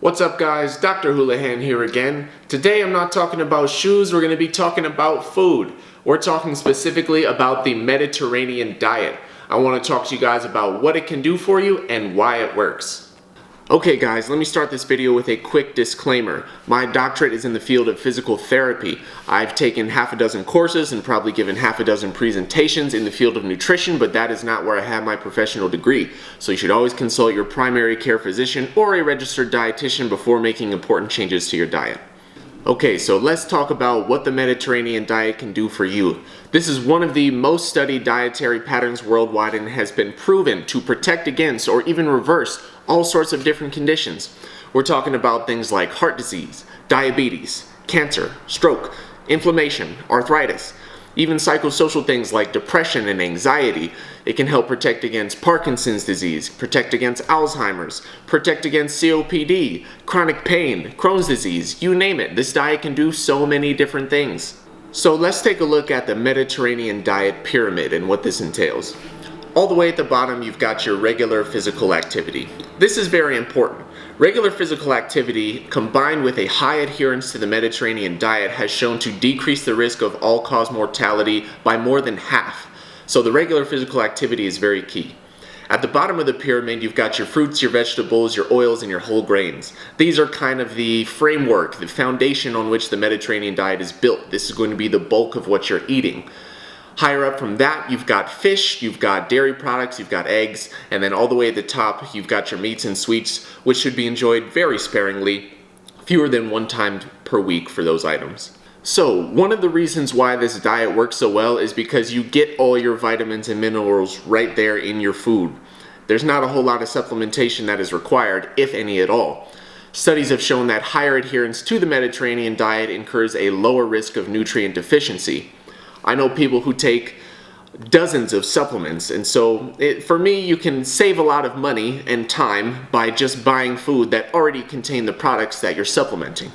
What's up guys, Dr. Houlihan here again. Today I'm not talking about shoes, we're going to be talking about food. We're talking specifically about the Mediterranean diet. I want to talk to you guys about what it can do for you and why it works. Okay guys, let me start this video with a quick disclaimer. My doctorate is in the field of physical therapy. I've taken half a dozen courses and probably given half a dozen presentations in the field of nutrition, but that is not where I have my professional degree. So you should always consult your primary care physician or a registered dietitian before making important changes to your diet. Okay, so let's talk about what the Mediterranean diet can do for you. This is one of the most studied dietary patterns worldwide and has been proven to protect against or even reverse all sorts of different conditions. We're talking about things like heart disease, diabetes, cancer, stroke, inflammation, arthritis, even psychosocial things like depression and anxiety. It can help protect against Parkinson's disease, protect against Alzheimer's, protect against COPD, chronic pain, Crohn's disease, you name it. This diet can do so many different things. So let's take a look at the Mediterranean diet pyramid and what this entails. All the way at the bottom, you've got your regular physical activity. This is very important. Regular physical activity combined with a high adherence to the Mediterranean diet has shown to decrease the risk of all-cause mortality by more than half. So the regular physical activity is very key. At the bottom of the pyramid, you've got your fruits, your vegetables, your oils, and your whole grains. These are kind of the framework, the foundation on which the Mediterranean diet is built. This is going to be the bulk of what you're eating. Higher up from that, you've got fish, you've got dairy products, you've got eggs, and then all the way at the top, you've got your meats and sweets, which should be enjoyed very sparingly, fewer than one time per week for those items. So, one of the reasons why this diet works so well is because you get all your vitamins and minerals right there in your food. There's not a whole lot of supplementation that is required, if any at all. Studies have shown that higher adherence to the Mediterranean diet incurs a lower risk of nutrient deficiency. I know people who take dozens of supplements, and so for me, you can save a lot of money and time by just buying food that already contain the products that you're supplementing.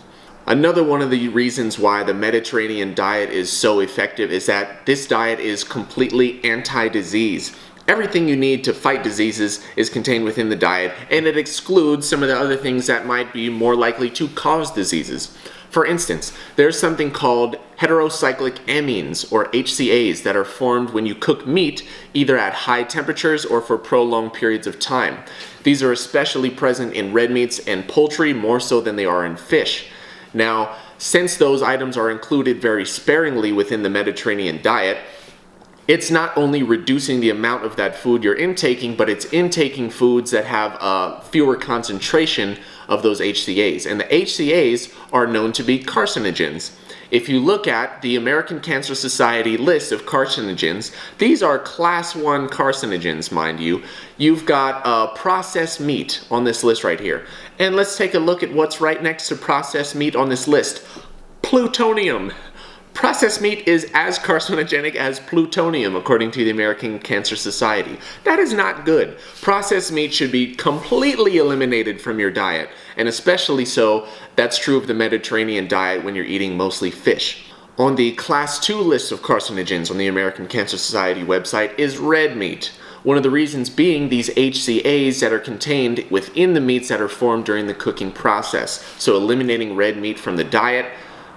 Another one of the reasons why the Mediterranean diet is so effective is that this diet is completely anti-disease. Everything you need to fight diseases is contained within the diet, and it excludes some of the other things that might be more likely to cause diseases. For instance, there's something called heterocyclic amines, or HCAs, that are formed when you cook meat, either at high temperatures or for prolonged periods of time. These are especially present in red meats and poultry, more so than they are in fish. Now, since those items are included very sparingly within the Mediterranean diet, it's not only reducing the amount of that food you're intaking, but it's intaking foods that have a fewer concentration of those HCAs. And the HCAs are known to be carcinogens. If you look at the American Cancer Society list of carcinogens, these are class 1 carcinogens, mind you. You've got processed meat on this list right here. And let's take a look at what's right next to processed meat on this list. Plutonium. Processed meat is as carcinogenic as plutonium, according to the American Cancer Society. That is not good. Processed meat should be completely eliminated from your diet, and especially so, that's true of the Mediterranean diet when you're eating mostly fish. On the Class 2 list of carcinogens on the American Cancer Society website is red meat. One of the reasons being these HCAs that are contained within the meats that are formed during the cooking process. So eliminating red meat from the diet,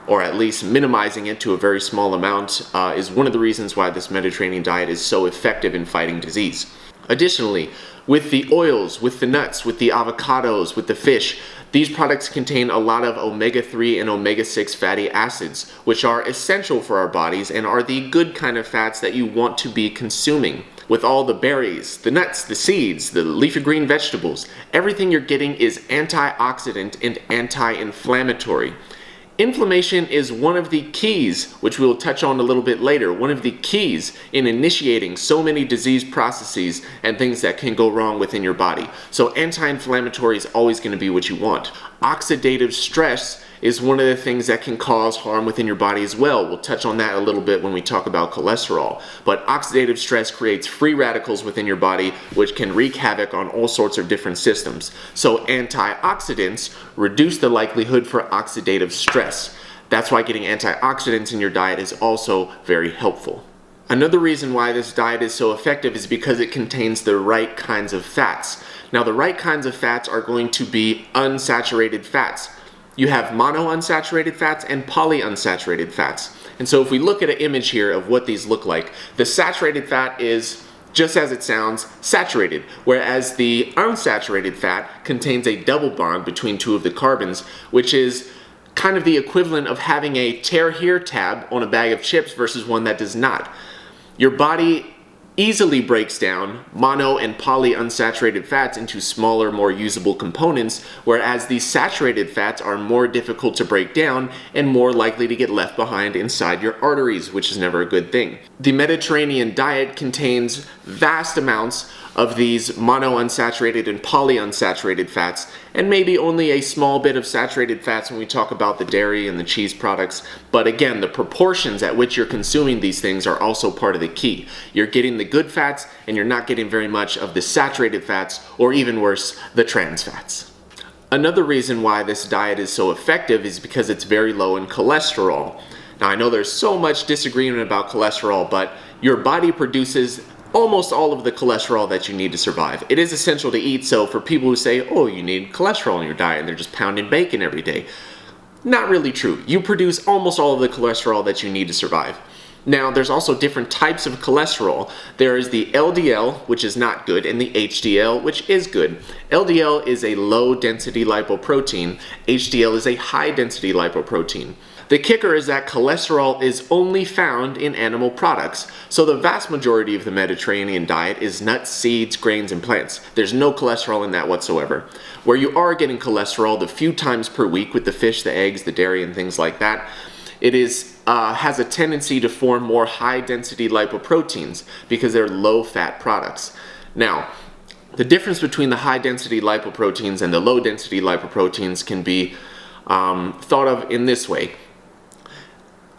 or at least minimizing it to a very small amount, is one of the reasons why this Mediterranean diet is so effective in fighting disease. Additionally, with the oils, with the nuts, with the avocados, with the fish, these products contain a lot of omega-3 and omega-6 fatty acids, which are essential for our bodies and are the good kind of fats that you want to be consuming. With all the berries, the nuts, the seeds, the leafy green vegetables, everything you're getting is antioxidant and anti-inflammatory. Inflammation is one of the keys, which we'll touch on a little bit later, one of the keys in initiating so many disease processes and things that can go wrong within your body. So anti-inflammatory is always going to be what you want. Oxidative stress is one of the things that can cause harm within your body as well. We'll touch on that a little bit when we talk about cholesterol. But oxidative stress creates free radicals within your body, which can wreak havoc on all sorts of different systems. So antioxidants reduce the likelihood for oxidative stress. That's why getting antioxidants in your diet is also very helpful. Another reason why this diet is so effective is because it contains the right kinds of fats. Now, the right kinds of fats are going to be unsaturated fats. You have monounsaturated fats and polyunsaturated fats. And so if we look at an image here of what these look like, the saturated fat is, just as it sounds, saturated, whereas the unsaturated fat contains a double bond between two of the carbons, which is kind of the equivalent of having a tear here tab on a bag of chips versus one that does not. Your body easily breaks down mono and polyunsaturated fats into smaller, more usable components, whereas these saturated fats are more difficult to break down and more likely to get left behind inside your arteries, which is never a good thing. The Mediterranean diet contains vast amounts of these monounsaturated and polyunsaturated fats, and maybe only a small bit of saturated fats when we talk about the dairy and the cheese products. But again, the proportions at which you're consuming these things are also part of the key. You're getting the good fats and you're not getting very much of the saturated fats, or even worse, the trans fats. Another reason why this diet is so effective is because it's very low in cholesterol. Now, I know there's so much disagreement about cholesterol, but your body produces almost all of the cholesterol that you need to survive. It is essential to eat, so for people who say, oh, you need cholesterol in your diet and they're just pounding bacon every day, not really true. You produce almost all of the cholesterol that you need to survive. Now, there's also different types of cholesterol. There is the LDL, which is not good, and the HDL, which is good. LDL is a low-density lipoprotein. HDL is a high-density lipoprotein. The kicker is that cholesterol is only found in animal products. So the vast majority of the Mediterranean diet is nuts, seeds, grains, and plants. There's no cholesterol in that whatsoever. Where you are getting cholesterol the few times per week with the fish, the eggs, the dairy, and things like that, it has a tendency to form more high-density lipoproteins because they're low-fat products. Now, the difference between the high-density lipoproteins and the low-density lipoproteins can be thought of in this way.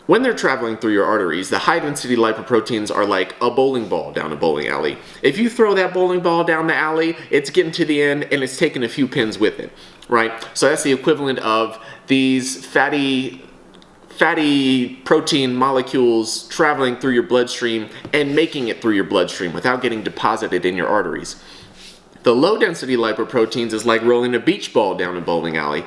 When they're traveling through your arteries, the high-density lipoproteins are like a bowling ball down a bowling alley. If you throw that bowling ball down the alley, it's getting to the end and it's taking a few pins with it, right? So that's the equivalent of these fatty protein molecules traveling through your bloodstream and making it through your bloodstream without getting deposited in your arteries. The low-density lipoproteins is like rolling a beach ball down a bowling alley.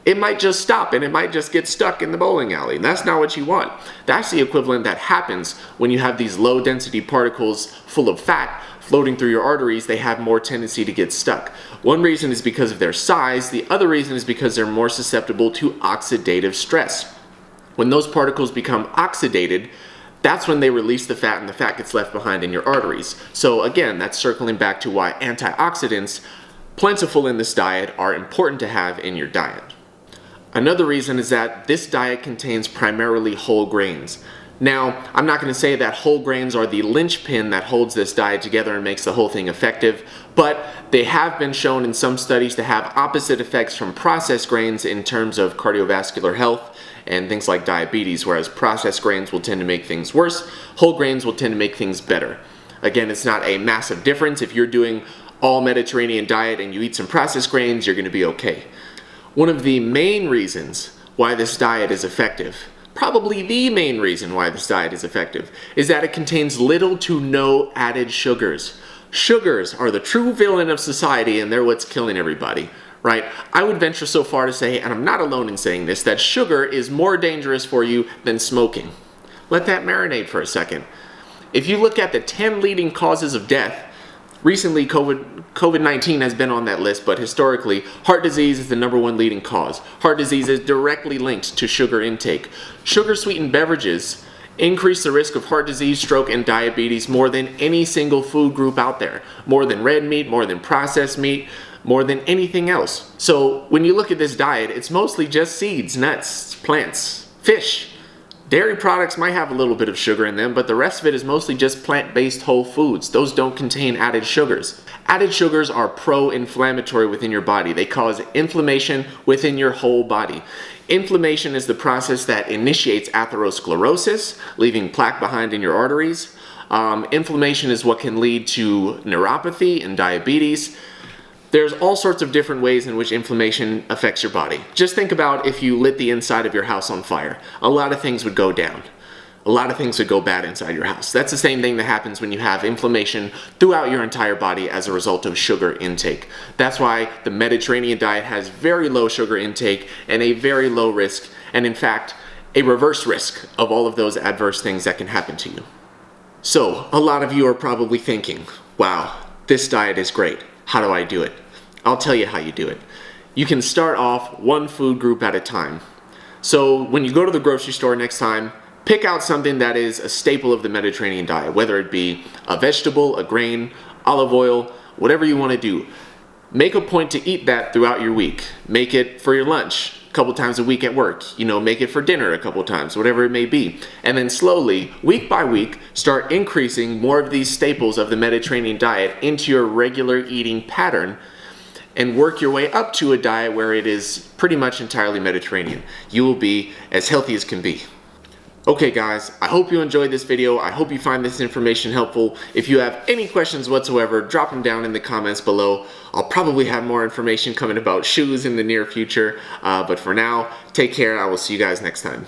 It might just stop and it might just get stuck in the bowling alley. That's not what you want. That's the equivalent that happens when you have these low density particles full of fat floating through your arteries. They have more tendency to get stuck. One reason is because of their size. The other reason is because they're more susceptible to oxidative stress. When those particles become oxidated, that's when they release the fat and the fat gets left behind in your arteries. So again, that's circling back to why antioxidants, plentiful in this diet, are important to have in your diet. Another reason is that this diet contains primarily whole grains. Now, I'm not going to say that whole grains are the linchpin that holds this diet together and makes the whole thing effective, but they have been shown in some studies to have opposite effects from processed grains in terms of cardiovascular health and things like diabetes, whereas processed grains will tend to make things worse, whole grains will tend to make things better. Again, it's not a massive difference. If you're doing all Mediterranean diet and you eat some processed grains, you're going to be okay. One of the main reasons why this diet is effective, probably the main reason why this diet is effective, is that it contains little to no added sugars. Sugars are the true villain of society and they're what's killing everybody, right? I would venture so far to say, and I'm not alone in saying this, that sugar is more dangerous for you than smoking. Let that marinate for a second. If you look at the 10 leading causes of death, recently COVID-19 has been on that list, but historically, heart disease is the #1 leading cause. Heart disease is directly linked to sugar intake. Sugar-sweetened beverages increase the risk of heart disease, stroke, and diabetes more than any single food group out there. More than red meat, more than processed meat, more than anything else. So when you look at this diet, it's mostly just seeds, nuts, plants, fish. Dairy products might have a little bit of sugar in them, but the rest of it is mostly just plant-based whole foods. Those don't contain added sugars. Added sugars are pro-inflammatory within your body. They cause inflammation within your whole body. Inflammation is the process that initiates atherosclerosis, leaving plaque behind in your arteries. Inflammation is what can lead to neuropathy and diabetes. There's all sorts of different ways in which inflammation affects your body. Just think about if you lit the inside of your house on fire. A lot of things would go down. a lot of things would go bad inside your house. That's the same thing that happens when you have inflammation throughout your entire body as a result of sugar intake. That's why the Mediterranean diet has very low sugar intake and a very low risk, and in fact, a reverse risk of all of those adverse things that can happen to you. So, a lot of you are probably thinking, wow, this diet is great. How do I do it? I'll tell you how you do it. You can start off one food group at a time. So when you go to the grocery store next time, pick out something that is a staple of the Mediterranean diet, whether it be a vegetable, a grain, olive oil, whatever you want to do. Make a point to eat that throughout your week. Make it for your lunch a couple times a week at work. Make it for dinner a couple times, whatever it may be. And then slowly, week by week, start increasing more of these staples of the Mediterranean diet into your regular eating pattern, and work your way up to a diet where it is pretty much entirely Mediterranean. You will be as healthy as can be. Okay guys, I hope you enjoyed this video. I hope you find this information helpful. If you have any questions whatsoever, drop them down in the comments below. I'll probably have more information coming about shoes in the near future. But for now, take care. I will see you guys next time.